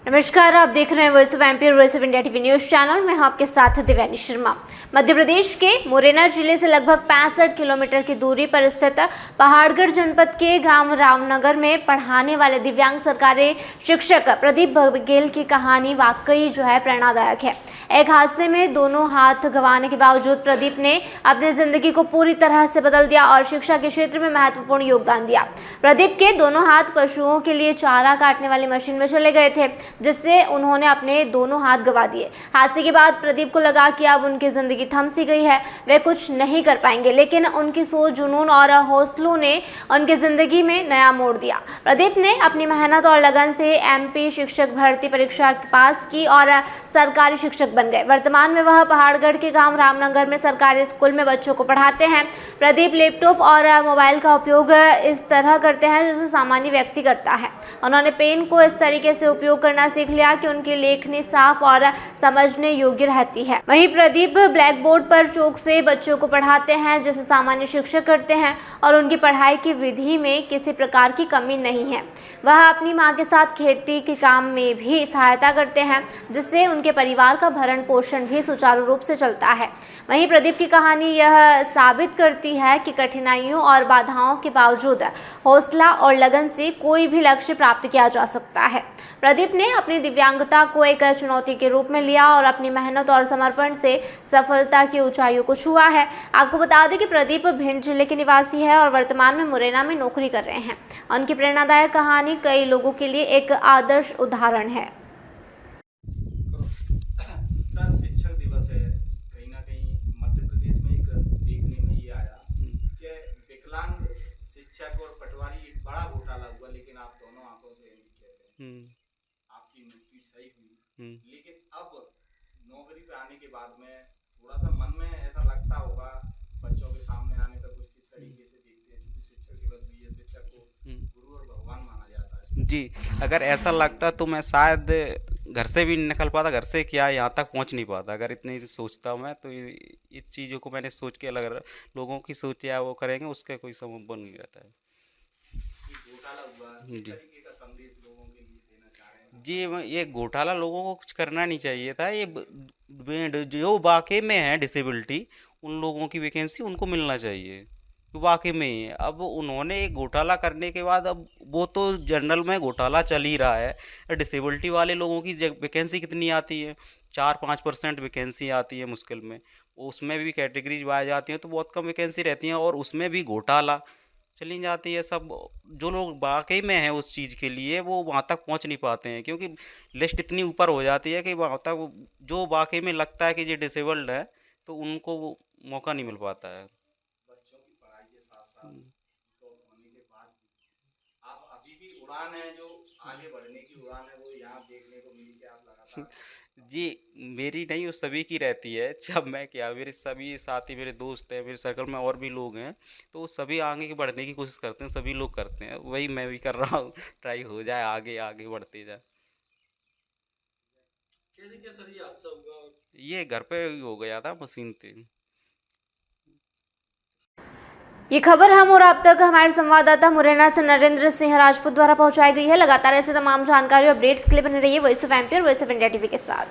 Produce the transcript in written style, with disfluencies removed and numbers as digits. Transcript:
नमस्कार, आप देख रहे हैं वॉइस ऑफ एमपी और voice of India TV news channel. मैं हूं आपके साथ दिव्यानी शर्मा। मध्य प्रदेश के मुरैना जिले से लगभग 65 किलोमीटर की दूरी पर स्थित पहाड़गढ़ जनपद के गांव रामनगर में पढ़ाने वाले दिव्यांग सरकारी शिक्षक प्रदीप बघेल की कहानी वाकई प्रेरणादायक है। एक हादसे में दोनों हाथ गंवाने के बावजूद प्रदीप ने अपनी जिंदगी को पूरी तरह से बदल दिया और शिक्षा के क्षेत्र में महत्वपूर्ण योगदान दिया। प्रदीप के दोनों हाथ पशुओं के लिए चारा काटने वाली मशीन में चले गए थे, जिससे उन्होंने अपने दोनों हाथ गंवा दिए। हादसे के बाद प्रदीप को लगा कि अब उनकी जिंदगी थम सी गई है, वे कुछ नहीं कर पाएंगे, लेकिन उनकी सोच, जुनून और हौसलों ने उनकी जिंदगी में नया मोड़ दिया। प्रदीप ने अपनी मेहनत और लगन से एमपी शिक्षक भर्ती परीक्षा पास की और सरकारी शिक्षक बन गए। वर्तमान में वह पहाड़गढ़ के गांव रामनगर में सरकारी स्कूल में बच्चों को पढ़ाते हैं। प्रदीप लैपटॉप और मोबाइल का उपयोग इस तरह करते हैं जैसे सामान्य व्यक्ति करता है। उन्होंने पेन को इस तरीके से उपयोग करना सीख लिया कि उनकी लेखनी साफ और समझने योग्य रहती है। वहीं प्रदीप ब्लैक बोर्ड पर चौक से बच्चों को पढ़ाते हैं जैसे सामान्य शिक्षक करते हैं और उनकी पढ़ाई की विधि में किसी प्रकार की कमी नहीं है। वह अपनी मां के साथ खेती के काम में भी सहायता करते हैं, जिससे उनके परिवार का भरण पोषण भी सुचारू रूप से चलता है। वहीं प्रदीप की कहानी यह साबित करती है कि कठिनाइयों और बाधाओं के बावजूद हौसला और लगन से कोई भी लक्ष्य प्राप्त किया जा सकता है। प्रदीप ने अपनी दिव्यांगता को एक चुनौती के रूप में लिया और अपनी मेहनत और समर्पण से सफलता की ऊंचाइयों को छुआ है। आपको बता दें कि प्रदीप भिंड जिले के निवासी है और वर्तमान में मुरैना में नौकरी कर रहे हैं। उनकी प्रेरणादायक कहानी कई लोगों के लिए एक आदर्श उदाहरण है। सर, शिक्षक दिवस है, कहीं ना कहीं मध्य प्रदेश में एक देखने में ये आया कि विकलांग शिक्षक और पटवारी एक बड़ा घोटाला हुआ, लेकिन आप दोनों आंखों से नहीं कहते, आपकी मृत्यु सही हुई। लेकिन अब नौकरी पे आने के बाद में थोड़ा सा मन में ऐसा लगता होगा, बच्चों के सामने आने पर कुछ किस तरीके से देखते हैं, क्योंकि शिक्षक दिवस भी है, शिक्षक को गुरु और भगवान माना जाता है। जी, अगर ऐसा लगता तो मैं शायद घर से भी नहीं निकल पाता, घर से क्या यहाँ तक पहुँच नहीं पाता। अगर इतनी सोचता मैं तो इस चीज़ों को मैंने सोच के अलग लोगों की सोच या वो करेंगे उसका कोई संबंध नहीं रहता है। घोटाला हुआ, किस तरीके का संदेश लोगों के लिए देना चाह रहे हैं? जी, ये घोटाला लोगों को कुछ करना नहीं चाहिए था। ये जो वाकई में है डिसेबिलिटी, उन लोगों की वैकेंसी उनको मिलना चाहिए वाकई में ही। अब उन्होंने एक घोटाला करने के बाद अब वो तो जनरल में घोटाला चल ही रहा है। डिसेबिलिटी वाले लोगों की वैकेंसी कितनी आती है? 4-5% वैकेंसी आती है मुश्किल में। उसमें भी कैटेगरीज पाई जाती हैं तो बहुत कम वैकेंसी रहती हैं और उसमें भी घोटाला चली जाती है। सब जो लोग वाकई में हैं उस चीज़ के लिए वो वहाँ तक पहुँच नहीं पाते हैं, क्योंकि लिस्ट इतनी ऊपर हो जाती है कि वहाँ तक जो वाकई में लगता है कि ये डिसेबल्ड है तो उनको मौका नहीं मिल पाता है। तो होने के बाद आप अभी भी उड़ान है, जो आगे बढ़ने की उड़ान है, वो यहाँ देखने को मिली कि आप लगातार जी, मेरी नहीं, वो सभी की रहती है। जब मैं क्या, मेरे सभी साथी, मेरे दोस्त हैं, मेरे सर्कल में और भी लोग हैं, तो वो सभी आगे बढ़ने की कोशिश करते हैं, सभी लोग करते हैं। वही मैं भी कर रहा हूँ, ट्राई हो जाए, आगे आगे बढ़ते जाए। कैसे सर ये हादसा हुआ? ये घर पे ही हो गया था, मशीन पे। ये खबर हम और आप तक हमारे संवाददाता मुरैना से नरेंद्र सिंह राजपूत द्वारा पहुंचाई गई है। लगातार ऐसे तमाम जानकारी और अपडेट्स के लिए बने रहिए वॉइस ऑफ एमपी और वॉइस ऑफ इंडिया टीवी के साथ।